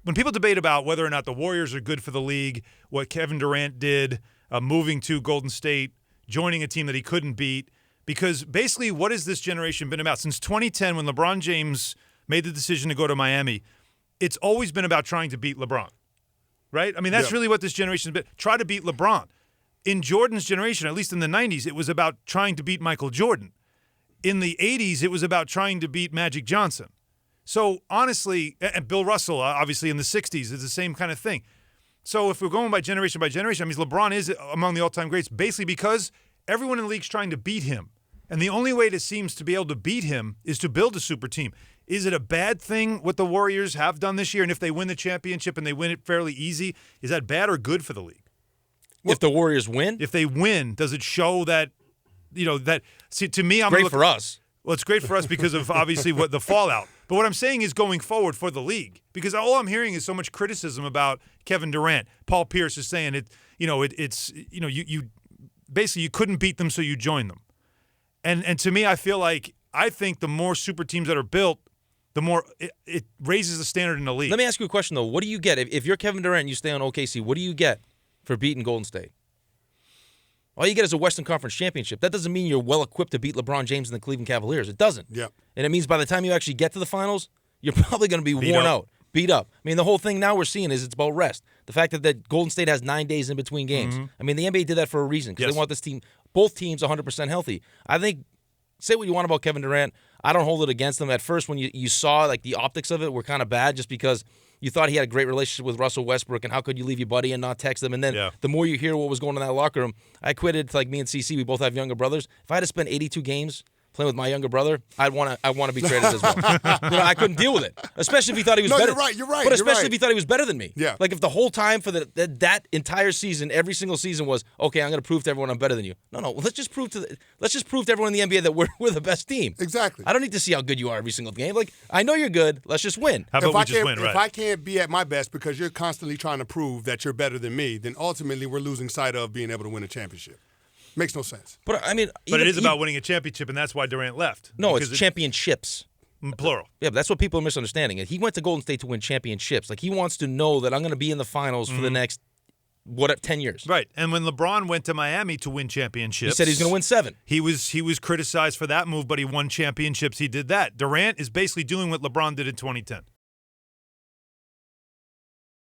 when people debate about whether or not the Warriors are good for the league, what Kevin Durant did, moving to Golden State, joining a team that he couldn't beat, because basically what has this generation been about? Since 2010, when LeBron James made the decision to go to Miami, it's always been about trying to beat LeBron, right? I mean, that's really what this generation has been. Try to beat LeBron. In Jordan's generation, at least in the 90s, it was about trying to beat Michael Jordan. In the 80s, it was about trying to beat Magic Johnson. So, honestly, and Bill Russell, obviously, in the 60s, is the same kind of thing. So, if we're going by generation, I mean, LeBron is among the all-time greats basically because everyone in the league's trying to beat him. And the only way it seems to be able to beat him is to build a super team. Is it a bad thing what the Warriors have done this year? And if they win the championship and they win it fairly easy, is that bad or good for the league? If the Warriors win? If they win, does it show that, see, to me, I'm great for us. Well, it's great for us because of obviously what the fallout. But what I'm saying is going forward for the league, because all I'm hearing is so much criticism about Kevin Durant. Paul Pierce is saying you basically you couldn't beat them, so you joined them. And to me, I think the more super teams that are built, the more it raises the standard in the league. Let me ask you a question, though. What do you get? If you're Kevin Durant and you stay on OKC, what do you get for beating Golden State? All you get is a Western Conference championship. That doesn't mean you're well-equipped to beat LeBron James and the Cleveland Cavaliers. It doesn't. Yeah. And it means by the time you actually get to the finals, you're probably going to be worn out, beat up. I mean, the whole thing now we're seeing is it's about rest. The fact that Golden State has 9 days in between games. Mm-hmm. I mean, the NBA did that for a reason because they want this team, both teams 100% healthy. I think, say what you want about Kevin Durant, I don't hold it against him. At first, when you saw like the optics of it were kind of bad just because you thought he had a great relationship with Russell Westbrook, and how could you leave your buddy and not text him? And then the more you hear what was going on in that locker room, I quitted. Like me and CC, we both have younger brothers. If I had to spend 82 games playing with my younger brother, I want to be traded as well. I couldn't deal with it, especially if he thought he was better. You're right. But especially if he thought he was better than me. Yeah. Like if the whole time for that entire season, every single season was, okay, I'm going to prove to everyone I'm better than you. No, let's just prove to everyone in the NBA that we're the best team. Exactly. I don't need to see how good you are every single game. Like I know you're good. Let's just win. How about we just win, right? If I can't be at my best because you're constantly trying to prove that you're better than me, then ultimately we're losing sight of being able to win a championship. Makes no sense. But I mean, it is about winning a championship, and that's why Durant left. No, it's championships. Plural. Yeah, but that's what people are misunderstanding. He went to Golden State to win championships. Like he wants to know that I'm going to be in the finals for the next 10 years. Right. And when LeBron went to Miami to win championships, he said he's going to win 7. He was criticized for that move, but he won championships. He did that. Durant is basically doing what LeBron did in 2010.